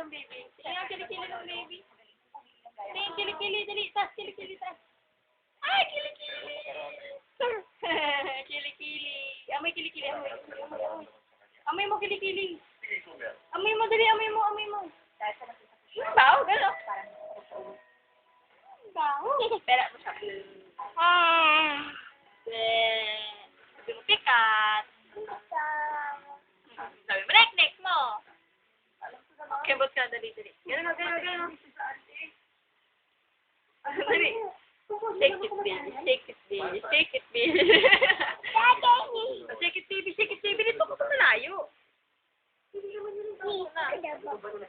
ng baby. Sige nga, kilikili ng baby. Sige, kilikili, dali. Tas, kilikili, tas. Ay, kilikili! Kilikili. Amoy kilikili, amoy. Amoy mo, kilikili. Amoy mo, dali, amoy mo, amoy mo. Bao, gano'n. Bao. Pera mo siya. Sabi mo, pikat. Sabi mo, neck mo. Kembot ka, dali, dali. Gano'n, gano'n, gano'n. Dali. Shake it, baby. Shake it, baby. Shake it, baby. Shake it, baby. Shake it, baby. Dito ko sa malayo. Hindi naman yun na. Ayun!